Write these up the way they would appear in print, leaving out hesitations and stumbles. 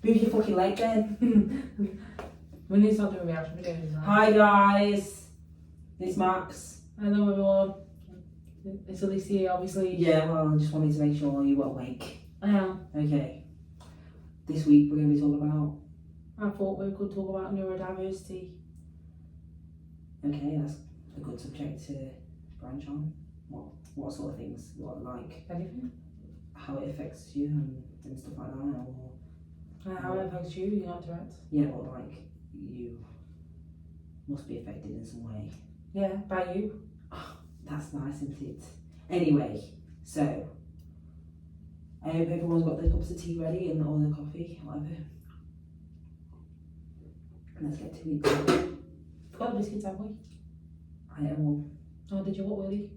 Move your fucking leg then. We need to start doing reaction videos now. Hi guys, it's Max. Hello everyone. It's Alicia, obviously. Yeah, well, I just wanted to make sure you were awake. I am. Okay. This week we're going to be talking about... I thought we could talk about neurodiversity. Okay, that's a good subject to branch on. What sort of things? Anything? How it affects you and stuff like that, or... How it affects you, you're not direct. Yeah, but you must be affected in some way. Yeah, by you. Oh, that's nice, isn't it? Anyway, so I hope everyone's got their cups of tea ready and all their coffee, whatever. Let's get to it. We've got the biscuits, have we? I am all. Oh, did you? What were they?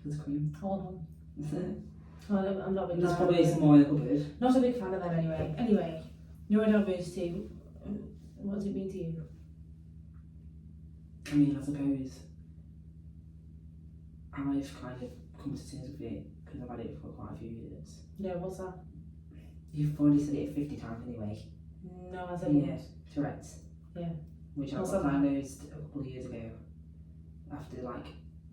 There's cream. Hold on. I'm not a big There's fan. probably some more in the cupboard. Not a big fan of them anyway. Anyway, neurodiversity, what does it mean to you? I mean, I suppose I've kind of come to terms with it because I've had it for quite a few years. Yeah, what's that? You've already said it 50 times anyway. No, I said Yeah, Tourette's. Yeah. Which I What's got that? diagnosed a couple of years ago after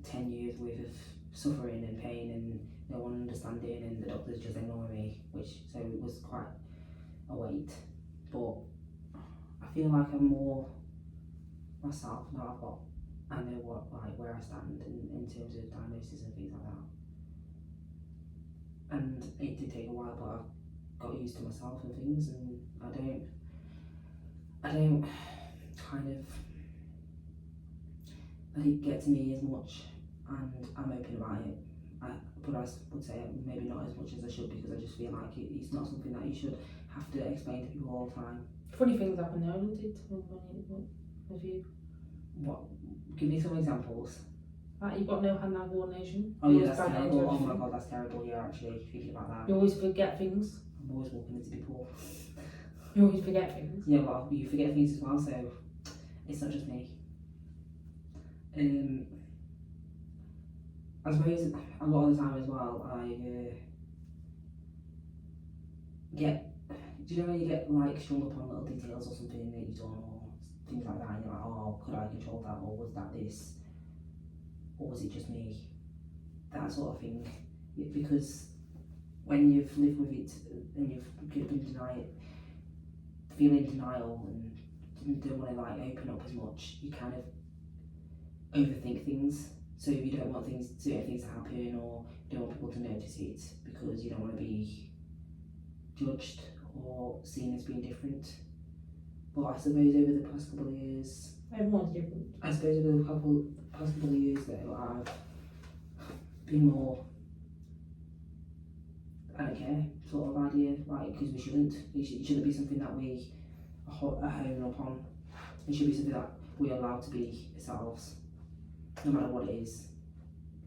10 years worth of suffering and pain and no one understanding and the doctors just ignoring me, so it was quite a wait. But I feel like I'm more myself now. I know where I stand in terms of diagnosis and things like that. And it did take a while, but I've got used to myself and things, and I don't kind of let it get to me as much, and I'm open about it. But I would say maybe not as much as I should, because I just feel like it's not something that you should have to explain to people all the time. Funny things happen now, don't it? With you. What? Give me some examples. Like you've got no hand-eye coordination. Oh You yeah, always that's bang terrible. into Oh my everything. god, that's terrible. Yeah, actually, thinking about that. You always forget things. I'm always walking into people. You always forget things. Yeah, well, you forget things as well, so it's not just me. I suppose a lot of the time as well, I get. Do you know when you get strung up on little details or something that you've done or things like that, and you're like, oh, could I control that, or was that this, or was it just me? That sort of thing. Because when you've lived with it and you've been feeling denial and don't want to open up as much, you kind of overthink things. So if you don't want certain things to happen, or you don't want people to notice it because you don't want to be judged or seen as being different. But I suppose over the past couple of years, Everyone's different. I suppose over the past couple of years though, I've been more, I don't care sort of idea, because it shouldn't be something that we are honing upon. It should be something that we are allowed to be ourselves, no matter what it is.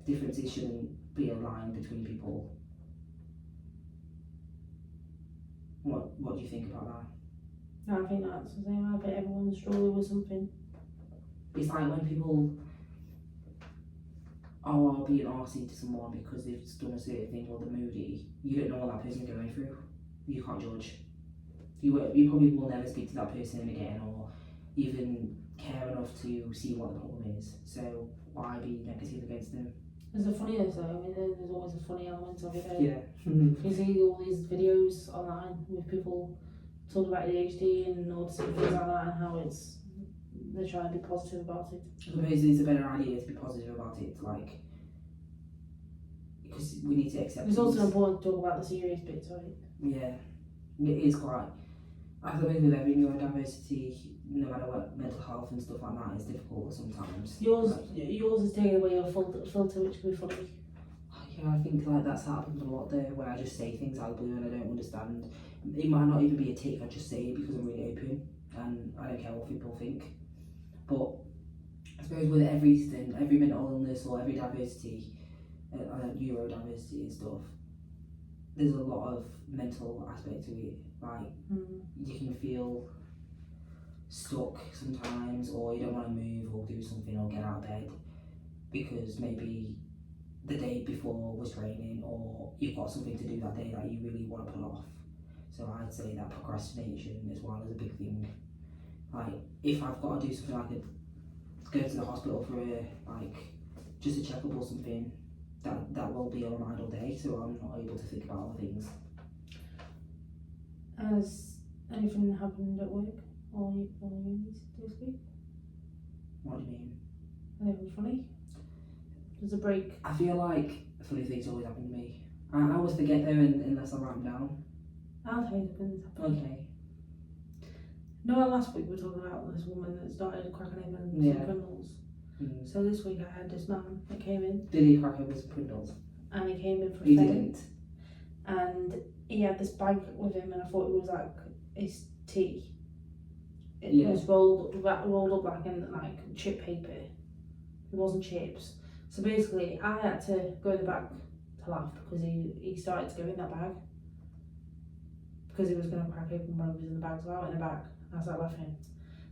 Differences shouldn't be a line between people. What do you think about that? No, I think that's the same. I bet everyone's struggling with something. It's like when people are being arsey to someone because they've done a certain thing or they're moody. You don't know what that person's going through. You can't judge. You probably will never speak to that person again, or even care enough to see what the problem is. So why be negative against them? There's a funniness though. I mean, there's always a funny element of it. Yeah. You see all these videos online with people talking about ADHD and autism, things like that, and how they're trying to be positive about it. I suppose it's a better idea to be positive about it, because we need to accept. It's also important to talk about the serious bits of it. Yeah, it is quite. I suppose with every neurodiversity, no matter what, mental health and stuff like that is difficult sometimes. Yours is taking away your filter, which can be funny. Yeah, I think that's happened a lot there, where I just say things out of the blue and I don't understand. It might not even be a tick, I just say it because I'm really open and I don't care what people think. But I suppose with everything, every mental illness or every diversity, neurodiversity and stuff, there's a lot of mental aspect to it. You can feel stuck sometimes, or you don't want to move or do something or get out of bed because maybe the day before was raining, or you've got something to do that day that you really want to put off. So I'd say that procrastination as well is a big thing. Like, if I've got to do something like go to the hospital for just a checkup or something, that will be on my mind all day, so I'm not able to think about other things. Has anything happened at work or uni this week? What do you mean? Anything funny? There's a break. I feel like funny things always happen to me. I always forget them unless I write them down. I'll tell you the things that happened. Okay. No, last week we were talking about this woman that started cracking open some criminals. So this week I had this man that came in. Did he crack open some criminals? And he came in for a He thing. didn't. And he had this bag with him, and I thought it was like his tea. It was rolled up like in like chip paper. It wasn't chips. So basically, I had to go in the back to laugh because he started to go in that bag because he was going to crack open when he was in the bag. So I went in the back and I started laughing.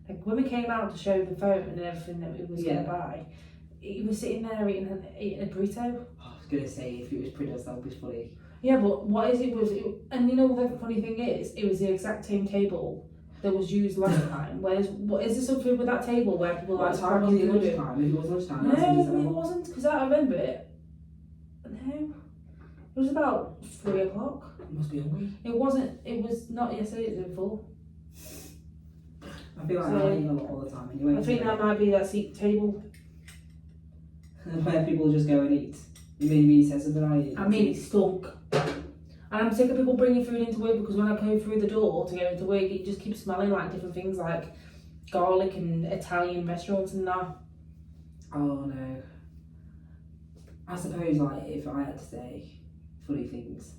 Like when we came out to show the phone and everything that we was going to buy, he was sitting there eating a burrito. I was going to say, if it was Pringles, that would be funny. Yeah, but what is it was, and you know what the funny thing is, it was the exact same table that was used last time. Whereas, what is there something with that table where people like time was it lunchtime? If it was lunchtime, no, it wasn't, because I remember it. No, it was about 3 o'clock. You must be hungry. It wasn't. It was not yesterday. It was before. I feel like I eat a lot all the time anyway. I think that might be that seat table. Where people just go and eat. You made me say something like it. I mean, it stunk. And I'm sick of people bringing food into work because when I go through the door to go into work, it just keeps smelling like different things like garlic and Italian restaurants and that. Oh no. I suppose like if I had to say funny things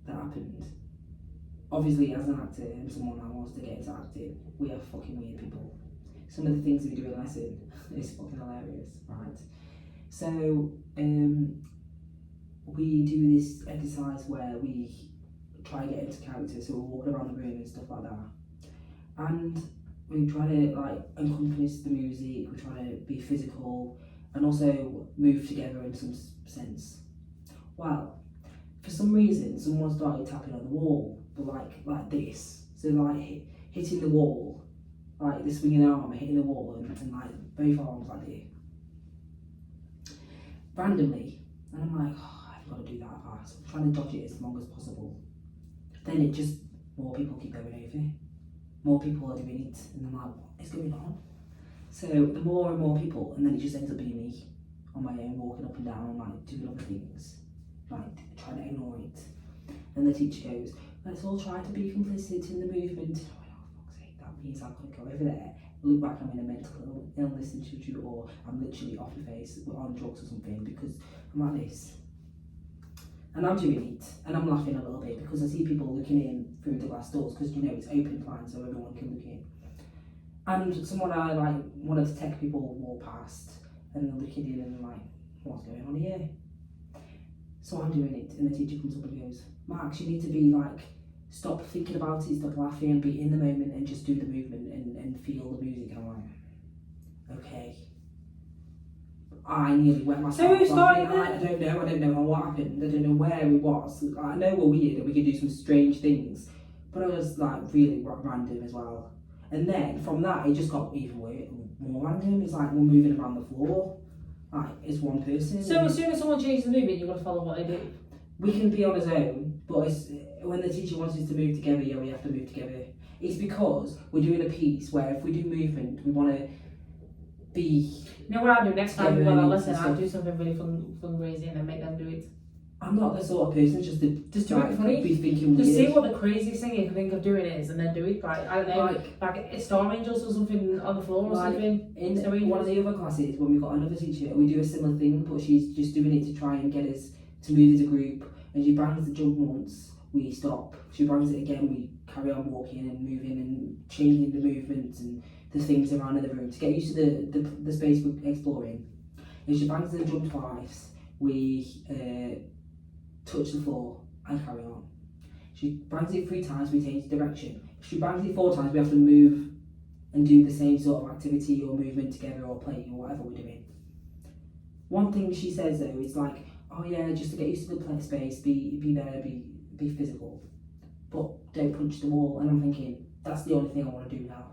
that happened, obviously as an actor and someone that wants to get into acting, we are fucking weird people. Some of the things we do in lesson is fucking hilarious, right? So we do this exercise where we try to get into character, so we're walking around the room and stuff like that, and we try to like encompass the music, we try to be physical and also move together in some sense. Well, for some reason someone started tapping on the wall, but like this, so like hitting the wall, like the swinging arm hitting the wall and like both arms like this randomly, and I'm like, oh, I've got to do that fast. I'm trying to dodge it as long as possible. Then it just, more people keep going over, more people are doing it, and I'm like, what is going on? So the more and more people, and then it just ends up being me on my own, walking up and down, like doing other things, like trying to ignore it. And the teacher goes, let's all try to be complicit in the movement. I went, oh fuck's sake, that means I've got to go over there, look back, I'm in a mental illness institute, or I'm literally off the face on drugs or something, because I'm like this. And I'm doing it, and I'm laughing a little bit because I see people looking in through the glass doors, because you know it's open plan so everyone can look in. And someone I like, one of the tech people walk past and they're looking in and like, what's going on here? So I'm doing it, and the teacher comes up and goes, Max, you need to be like, stop thinking about it, stop laughing, and be in the moment and just do the movement and feel the music. And I'm like, okay. I nearly wet myself. So who started I don't know what happened. I don't know where it was. I know we're weird and we can do some strange things, but it was like really random as well. And then from that, it just got even more random. It's like we're moving around the floor, like it's one person. So as soon as someone changes the movement, you've got to follow what they do. We can be on his own, but when the teacher wants us to move together, yeah, we have to move together. It's because we're doing a piece where if we do movement, we want to be. You know what I'll do next time when I listen, I'll stuff. do something really fundraising and then make them do it. I'm not the sort of person just to do it funny. Be thinking Just weird. see what the craziest thing you can think of doing is, and then do it. Like I don't know, like Star Angels or something on the floor or something. In one of the other classes, when we've got another teacher, we do a similar thing, but she's just doing it to try and get us to move as a group. And she bangs the jump once, we stop. She bangs it again, we carry on walking and moving and changing the movements and the things around in the room to get used to the space we're exploring. If she bangs the jump twice, we touch the floor and carry on. She bangs it 3 times, we change direction. If she bangs it 4 times, we have to move and do the same sort of activity or movement together or play or whatever we're doing. One thing she says though is like, oh yeah, just to get used to the play space, be better, be physical. don't punch the wall. And I'm thinking, that's the only thing I want to do now.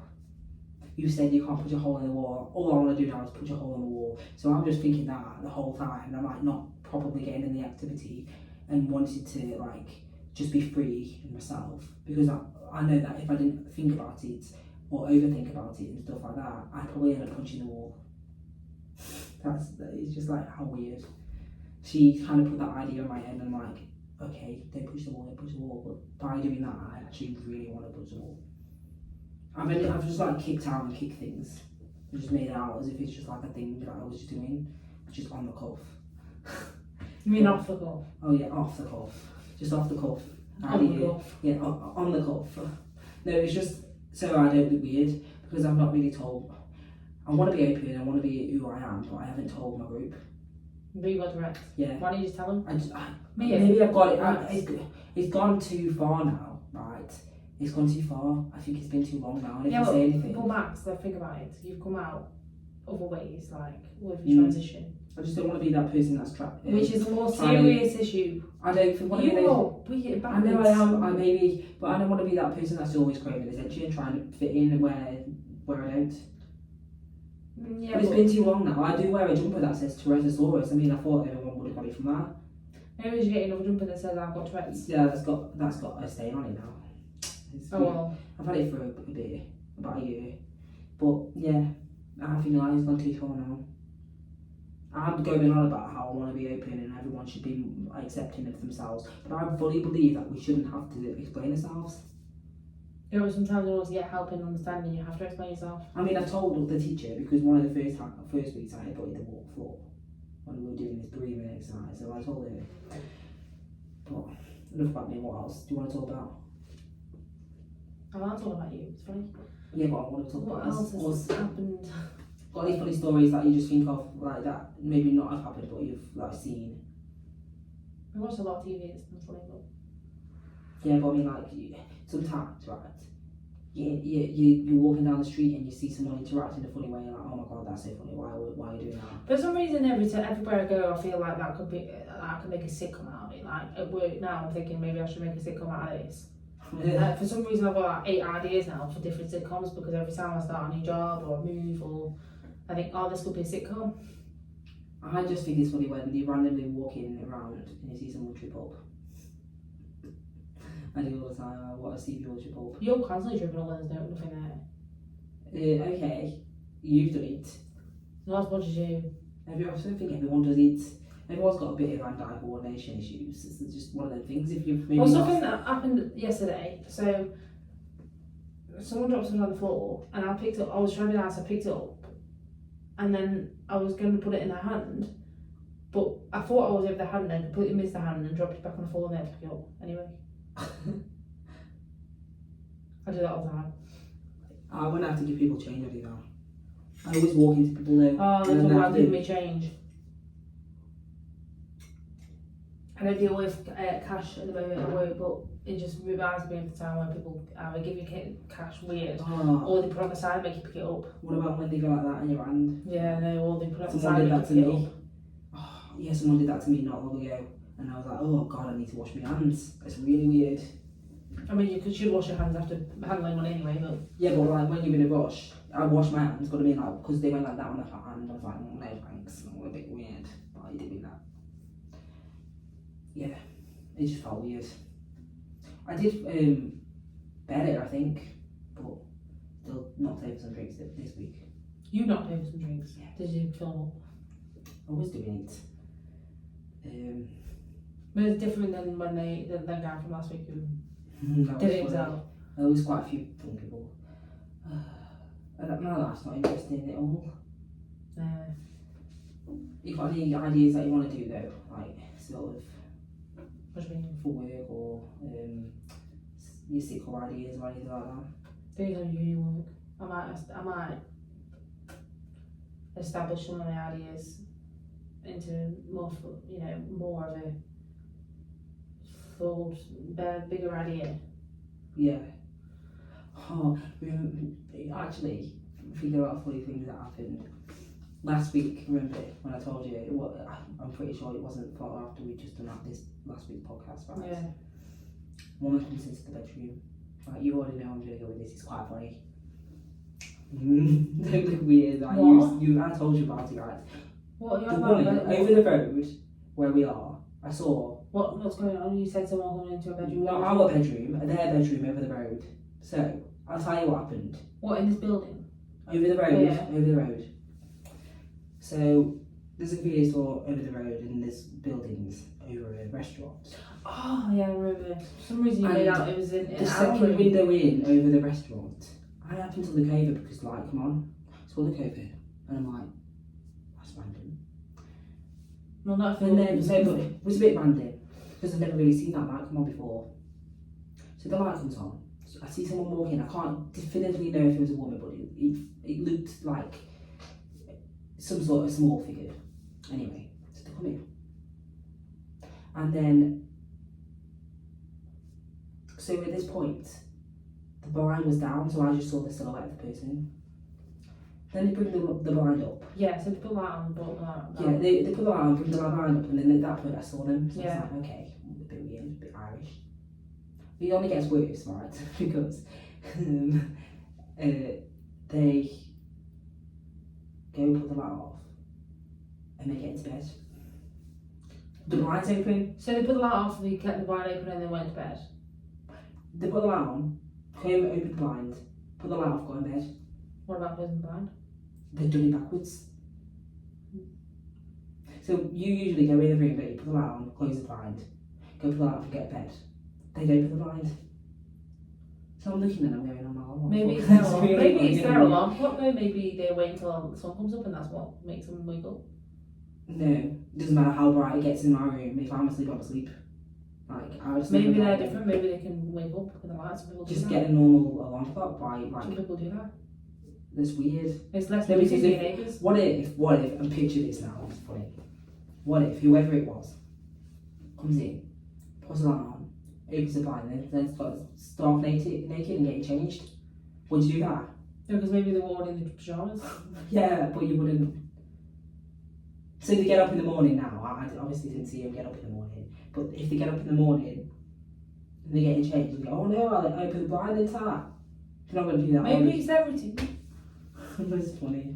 You said you can't punch a hole in the wall. All I want to do now is punch a hole in the wall. So I'm just thinking that the whole time, and I'm like not probably getting in the activity and wanted to like just be free in myself, because I know that if I didn't think about it or overthink about it and stuff like that, I'd probably end up punching the wall. It's just like how weird. She kind of put that idea in my head, and I'm like, okay, don't push the wall. But by doing that, I actually really want to push the wall. I've just like kicked out and kicked things. I just made it out as if it's just like a thing that I was just doing, just on the cuff. You mean off the cuff? Oh yeah, off the cuff. Just off the cuff. On the cuff. Yeah, on the cuff. No, it's just so I don't look weird, because I've not really told. I want to be open, I want to be who I am, but I haven't told my group. But you got direct. Yeah. Why don't you just tell them? Maybe I've got it. It's gone too far now, right? It's gone too far. I think it's been too long now. And if you say anything, go back. So think about it. You've come out other ways, like with your transition. I just don't want to be that person that's trapped. Which is a more serious issue. I don't think one of those. I know I am. I maybe, but I don't want to be that person that's always craving attention and trying to fit in where I don't. Yeah, but it's been too long now. I do wear a jumper that says Tyrannosaurus. I mean, I thought everyone would have got it from that. Maybe we should get another jumper that says I've got Tourette's. Yeah, that's got a stain on it now. Well. I've had it for a bit, about a year. But yeah, I feel like it's gone too far now. I'm going on about how I want to be open and everyone should be accepting of themselves. But I fully believe that we shouldn't have to explain ourselves. You know, sometimes in order to get help in understanding, you have to explain yourself. I mean, I told the teacher, because one of the first weeks I had got the walk floor when we were doing this breathing exercise, so I told her. But enough about me. What else do you want to talk about? I want to talk about you. It's funny. Yeah, but I want to talk what about else has happened. Got any funny stories that you just think of, like that maybe not have happened, but you've like seen? I watched a lot of TV. It's funny, but yeah, but I mean, like sometimes, right? You're walking down the street and you see someone interact in a funny way, and you're like, oh my god, that's so funny. Why are you doing that? For some reason, everywhere I go, I feel like that could be. I could make a sitcom out of it. Like at work now, I'm thinking maybe I should make a sitcom out of this. For some reason, I've got like 8 ideas now for different sitcoms, because every time I start a new job or a move, or I think, oh, this could be a sitcom. I just think it's funny when you randomly walk in around and you see someone trip up. I do all the time. I want to see people trip up. You're constantly tripping up when there's nothing there. Okay, you've done it. Not as much as you. I don't think everyone does it. Everyone's got a bit of hand-eye coordination issues. It's just one of them things. If you've maybe something that happened yesterday. So someone dropped something on the floor, and I picked it up. I was trying to be nice. I picked it up, and then I was going to put it in her hand, but I thought I was over the hand and completely missed the hand and dropped it back on the floor and then pick it up. Anyway, I do that all the time. I when I have to give people change, I do that. I always walk into people there. Oh, they talk about giving me change. I don't deal with cash at the moment at work, but it just reminds me of the time when people either give you cash weird, or they put it on the side and make you pick it up. What about when they go like that in your hand? Yeah, no, or they put it on the Someone side did and that to pick it me. up. Oh, yeah, someone did that to me not long ago, and I was like, oh god, I need to wash my hands. It's really weird. I mean, you should wash your hands after handling money anyway, but... Yeah, but like when you're in a rush, I wash my hands, but I mean like, because they went like that on the hand, I was like, no thanks, a bit weird. Why are you doing that? Yeah, it just felt weird. I did better, I think, but still not pay for some drinks this week. You not pay for some drinks? Yeah. Did you fill I was doing it. But it's different than when that guy from last week who That did was it funny. himself. There was quite a few fun people. No, that's not interesting at all. You got any ideas that you want to do though, like sort of What do you mean? for work or your sitcom ideas or anything like that? Things on uni work. I might establish some of my ideas into more of a full, bigger idea. Yeah. Oh, actually, thinking about funny things that happened last week. Remember when I told you? I'm pretty sure it wasn't far after we just done this last week's podcast, right? Yeah. Woman comes into the bedroom. Like, you already know I'm gonna go with this. It's quite funny. Don't look weird. Like What? I told you about it, right? What are you The on woman about? over the road where we are, I saw. What's going on? You said someone coming into a bedroom. Not our bedroom, their bedroom over the road. So I'll tell you what happened. What, in this building? Over the road, Yeah. over the road. So there's a convenience store over the road, and there's buildings over a restaurant. Oh yeah, I remember. For some reason you And made out it was in The our second room. window in over the restaurant, I happened to look over because, like, come on. So I look over, and I'm like, that's random. Well, not And then, if no, but it was a bit random because I've never really seen that light come on before. So the light comes on. So I see someone walking. I can't definitively know if it was a woman, but it looked like some sort of small figure. Anyway, so they come in. And then, so at this point, the blind was down, so I just saw the silhouette of the person. Then they bring the blind up. Yeah, so they put that on, but that. Yeah, they put the light on, bring the blind up, and then at that point I saw them. So Yeah. I was like, okay, a bit weird, a bit Irish. But it only gets worse, right? Because they go put the light off, and they get into bed. The blind's open. So they put the light off, they kept the blind open, and then went to bed. They put the light on, came, opened the blind, put the light off, go in bed. What about person blind? They've done it backwards. So you usually go in the room, but you put the light on, close the blind, go put the light off and get to bed. They don't put the blind. So I'm looking at them going, oh, Maybe it's their alarm. Maybe it's their alarm clock though. Maybe they wait until the sun comes up and that's what makes them wake up. No, it doesn't matter how bright it gets in my room. If I'm asleep, I'm asleep. Like, I would Maybe they're different. Maybe they can wake up with the lights. Some people do just that. get a normal alarm clock by, Some like, people do that. that's weird. It's less No, noisy because for your neighbours. What if, and picture this now, it's funny. What if, whoever it was, comes in, puts the light on, opens the blind, then start naked and getting changed? Would you do that? No, because maybe they were already in the pyjamas. Yeah, but you wouldn't. So they get up in the morning now. I obviously didn't see them get up in the morning, but if they get up in the morning and they're getting changed, and go, oh no, I'll open the blind into that. You're not going to do that. Maybe it's their routine. That's funny.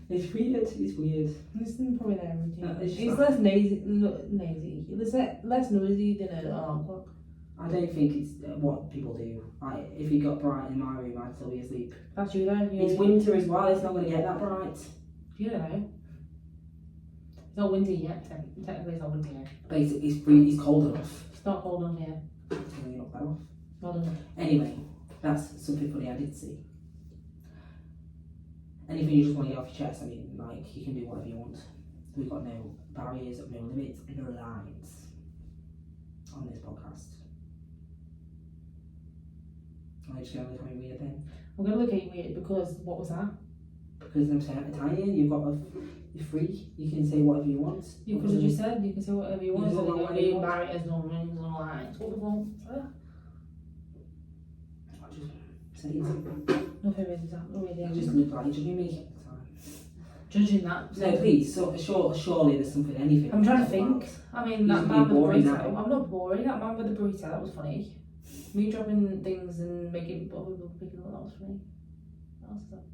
It's weird. It's weird. It's probably their routine. It's It's less noisy. It's less noisy than an alarm clock. I don't think it's what people do. If it got bright in my room, I'd still be asleep. That's you then. It's winter as well. It's not going to get that bright. You don't know. It's not winter yet. Technically, it's not winter yet. Basically, it's cold enough. It's not cold enough yet. Can you knock that off? Well done. Anyway, that's something funny I did see. Anything you just want to get off your chest, I mean, like, you can do whatever you want. We've got no barriers, no limits, no lines on this podcast. I'm just going to look at me weird then. I'm going to look at you weird because what was that? Because I'm saying Italian, you're free. You can say whatever you want. You could have just said you can say whatever you want. You So can say there whatever no you want. barriers, no rings, no lines. What the fuck? I just say it. Nothing really that. No really. You just look like you're judging me. Judging that. No, please. So, surely there's something, anything. I'm trying to think. I mean, You that just man with being the boring burrito. now. I'm not boring. That man with the burrito, that was funny. Me dropping things and making other people picking up, that was funny. What else has happened?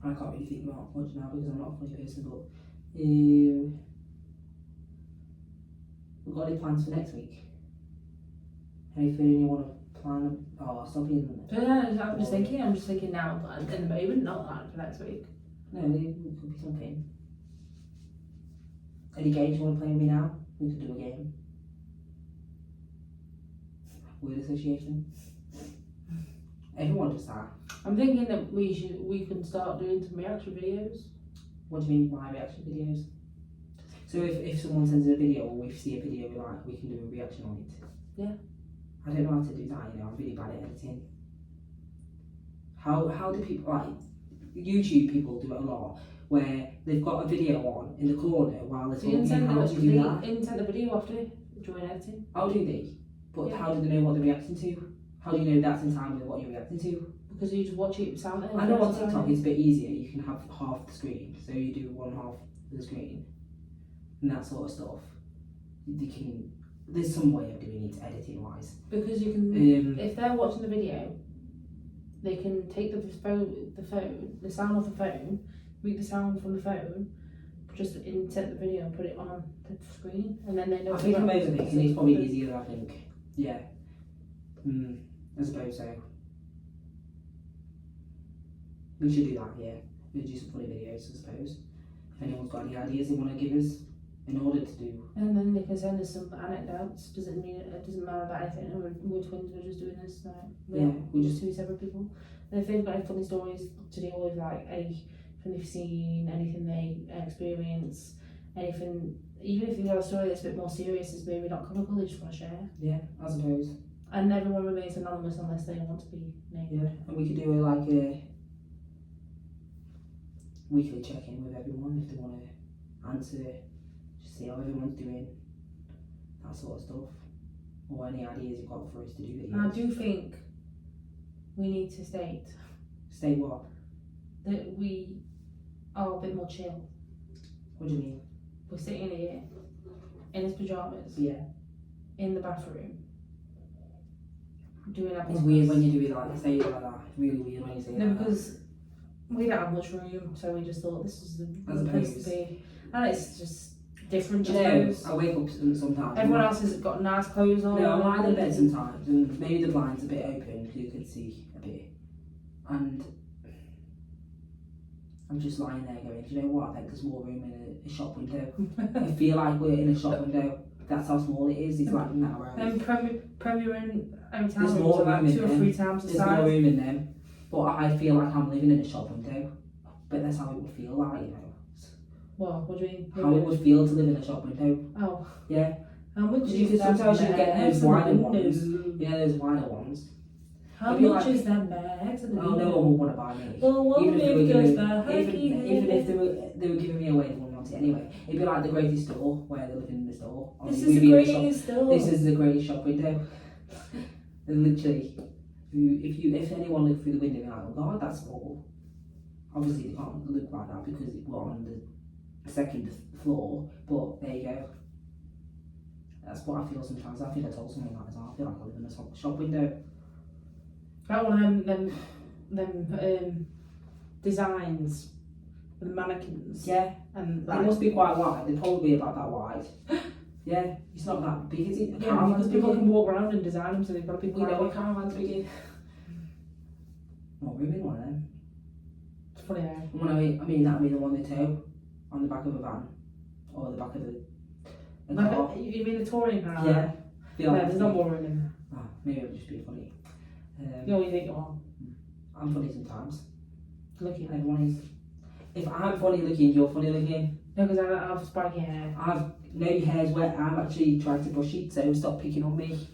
I can't really think about much now because I'm not a funny person, but we've got any plans for next week? Anything you want to plan? Oh, stop being. I'm just thinking now, at the moment, not that for next week. No, it could be something. Any games you want to play with me now? We could do a game. Word association. Everyone does that. I'm thinking that we can start doing some reaction videos. What do you mean by reaction videos? So if someone sends a video or we see a video we like, we can do a reaction on it? Yeah. I don't know how to do that, I'm really bad at editing. How do people, like, YouTube people do it a lot, where they've got a video on in the corner while they're So you can talking. send How do you do that? you can send the video after during editing. How do they? But Yeah. how do they know what they're reacting to? How do you know that's in time with what you're reacting to? Because you just watch it sound. I know on TikTok it's a bit easier. You can have half the screen, so you do one half of the screen and that sort of stuff. there's some way of doing it editing wise. Because you can, if they're watching the video, they can take the sound off the phone, read the sound from the phone, just insert the video and put it on the screen, and then they know. I think I'm overthinking. It's probably easier. I think. Yeah. I suppose so. We should do that. Yeah. We'll do some funny videos. I suppose. If anyone's got any ideas they want to give us in order to do. And then they can send us some anecdotes. Doesn't matter about anything. We're twins. We're just doing this. We're just two separate people. And if they've got any funny stories to deal with, like anything they've seen, anything they experience, anything, even if they've got a story that's a bit more serious, is maybe not comical, they just want to share. Yeah, I suppose. And everyone remains anonymous unless they want to be named. Yeah, and we could do a weekly check-in with everyone if they want to answer, just see how everyone's doing, that sort of stuff, or any ideas you've got for us to do videos. And I do think we need to state what? that we are a bit more chill. What do you mean? We're sitting here in his pyjamas, in the bathroom, doing our podcast. It's weird when you do it say it like that. It's really weird when you say it No, like because we don't have much room, so we just thought this is the place to be. And it's just different, that. I wake up sometimes. Everyone else has got nice clothes on. No, I lie in bed sometimes, and maybe the blind's a bit open so you can see a bit. And I'm just lying there going, do you know what? I think there's more room in a shop window. I feel like we're in a shop window. That's how small it is. It's like narrow. And Premier and every time there's more room in 2 or 3 times the size. There's more room in them. But I feel like I'm living in a shop window. But that's how it would feel like, you know. What do you mean? How it would feel to live in a shop window. Oh. Yeah. How much you can sometimes you get those wider ones. Yeah, those wider ones. How much is that bag? Oh, no one would want to buy me. Well, even if they were giving me away, they wouldn't want it anyway. It'd be like the greatest store where they're living in the store. This is the greatest store. This is the greatest shop window. And literally, if anyone looked through the window, they're like, oh God, that's small. Obviously, they can't look like that because we're on the 2nd floor. But there you go. That's what I feel sometimes. I think I told someone that as well. I feel like I live in a shop window. That one of them designs with the mannequins. Yeah. And they must be quite wide. They're probably about that wide. Yeah, it's not that big, is it? Yeah, because people can walk around and design them, so they've got to be quite big. A caravan's big. Not room in one of them. It's funny though. When I mean the one they tow on the back of a van or the back of a car. You mean the touring car? Yeah. No, there's no more room in there. Oh, maybe I'm just being funny. You always think, oh. I'm funny sometimes. Looking. Everyone is. If I'm funny looking, you're funny looking. No, because I have spiky hair. No, your hair's wet. I'm actually trying to brush it, so stop picking on me.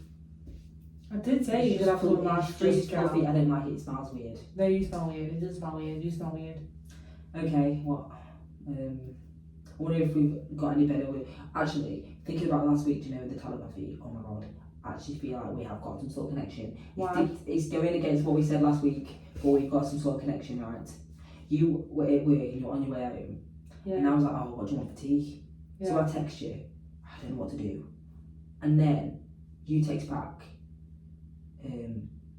I did say you could have some nice freeze gel. I don't like it. It smells weird. No, you smell weird. It does smell weird. You smell weird. Okay, what? I wonder if we've got any better with. Actually, thinking about last week, do you know, the telepathy? Oh my God. I actually feel like we have got some sort of connection. Why? It's going against what we said last week, but we've got some sort of connection, right? You were at work and you're on your way home. Yeah. And I was like, oh, what do you want for tea? Yeah. So I text you, I don't know what to do. And then you text back,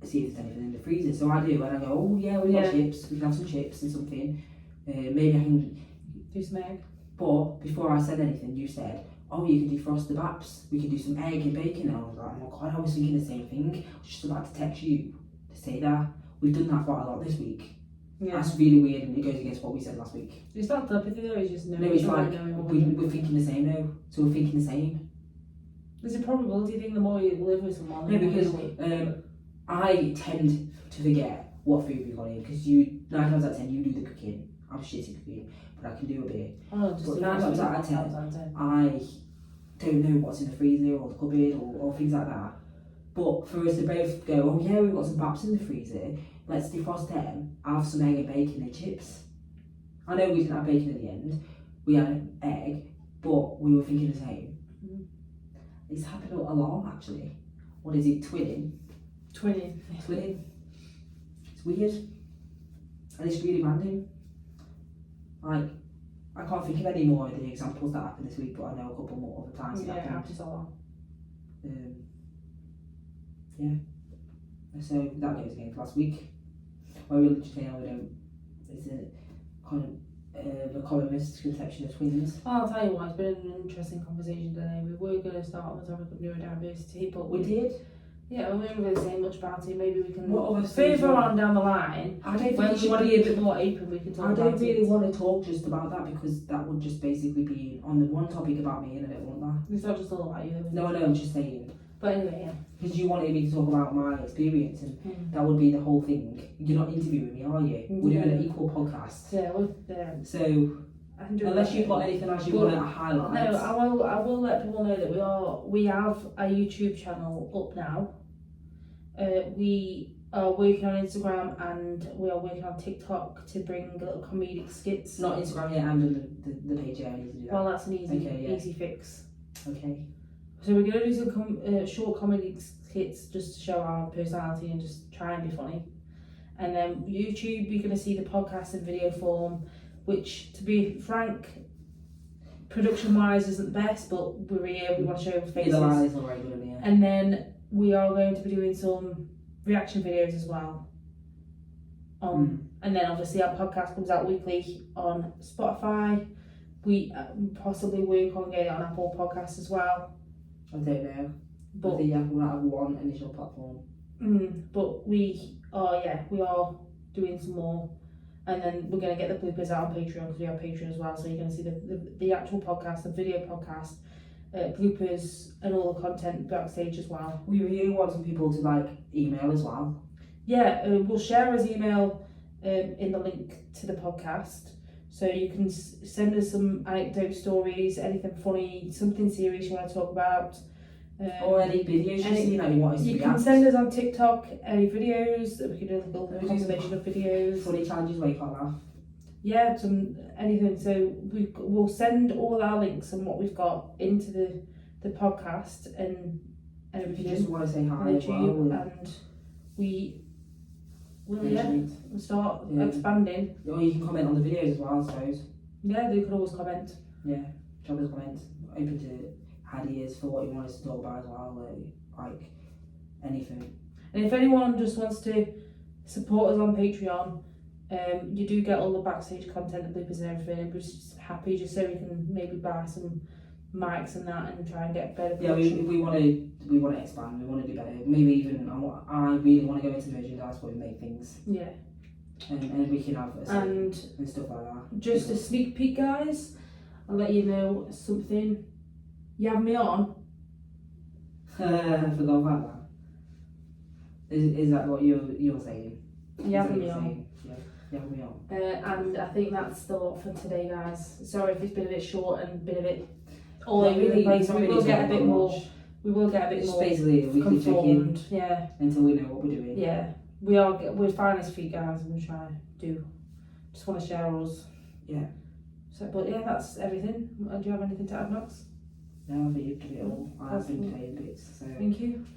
see if there's anything in the freezer. So I do, and I go, oh yeah, we've got chips, we can have some chips and something. Maybe I can do some egg. But before I said anything, you said, oh, you can defrost the baps, we can do some egg and bacon. And I was like, oh my God, I was thinking the same thing. I was just about to text you to say that. We've done that quite a lot this week. Yeah. That's really weird and it goes against what we said last week. It's not telepathy though, it's just no, it's like we're thinking the same now. So we're thinking the same. There's a probability thing the more you live with someone. No, because I tend to forget what food we got in because 9 times out of 10 you do the cooking. I'm shitty cooking, but I can do a bit. Oh, just but 9 times out of 10 I don't know what's in the freezer or the cupboard or things like that. But for us to both go, oh yeah, we've got some baps in the freezer, let's defrost them, have some egg and bacon and chips. I know we didn't have bacon at the end, we had an egg, but we were thinking the same. Mm. It's happened a lot actually. What is it, twinning? Twinning. It's weird. And it's really random. Like, I can't think of any more of the examples that happened this week, but I know a couple more other times it Yeah, it happened. happens a lot. Yeah. So that goes against last week. Where we literally is it kind of a common misconception of twins? Well, I'll tell you what, it's been an interesting conversation today. We were going to start on the topic of neurodiversity, but We did. yeah, we weren't really saying much about it. Maybe we can What other things further you on down the line. I don't think When it we should want to be be a bit more open, we can talk I about don't really it. want to talk just about that because that would just basically be on the one topic about me, and I don't want that. It's not just all about you. No, I'm just saying. But anyway, yeah. Because you wanted me to talk about my experience, and that would be the whole thing. You're not interviewing me, are you? We're doing an equal podcast. Yeah, So, I can do unless you've got anything else you want to highlight. No, I will let people know that we have a YouTube channel up now. We are working on Instagram and we are working on TikTok to bring little comedic skits. Not Instagram yet, and the page yet. I need to do that. Well, that's an Okay, easy fix. Okay. So we're going to do some short comedy skits just to show our personality and just try and be funny. And then YouTube, you're going to see the podcast in video form, which, to be frank, production-wise isn't the best, but we're here, we want to show our faces. Either line is not very good at me. And then we are going to be doing some reaction videos as well. And then obviously our podcast comes out weekly on Spotify. We possibly work on getting it on Apple Podcasts as well. I don't know. But I think you will have one initial platform. But we are doing some more, and then we're going to get the bloopers out on Patreon because we have Patreon as well. So you're going to see the actual podcast, the video podcast, bloopers, and all the content backstage as well. We really want some people to like email as well. Yeah, we'll share his email in the link to the podcast. So you can send us some anecdote stories, anything funny, something serious you want to talk about. Or any videos you've seen that you want us to You react. can send us on TikTok any videos that we can do, like a little compilation of videos. Funny challenges where you can't laugh. Yeah, anything. So we'll send all our links and what we've got into the podcast and If you just want to say hi and as well. and we will Mention start Yeah. expanding. Or you can comment on the videos as well, I suppose. Yeah, they could always comment. Yeah, drop us a comment. Open to ideas for what you want us to talk about as well, like anything. And if anyone just wants to support us on Patreon, you do get all the backstage content and bloopers and everything. And we're just happy just so we can maybe buy some mics and that and try and get better production. Yeah, we want to expand. We want to do better. Maybe even I really want to go into merchandise where we make things. Yeah. And we can have and stuff like that. Just a sneak peek, guys. I'll let you know something. You have me on. I forgot about that. Is that what you're saying? You have me on. Yeah, you have me on. And I think that's the lot for today, guys. Sorry if it's been a bit short and been a bit all Yeah, over the really, place. really We will get a bit more. much. We will get a bit Just more basically a weekly check-in conformed. Yeah, until we know what we're doing. yeah. We're finding this feet, guys, and we're trying to do. Just want to share ours. Yeah. So, but yeah, that's everything. Do you have anything to add, Max? No, I think you've done it all. I've been playing bits. So. Thank you.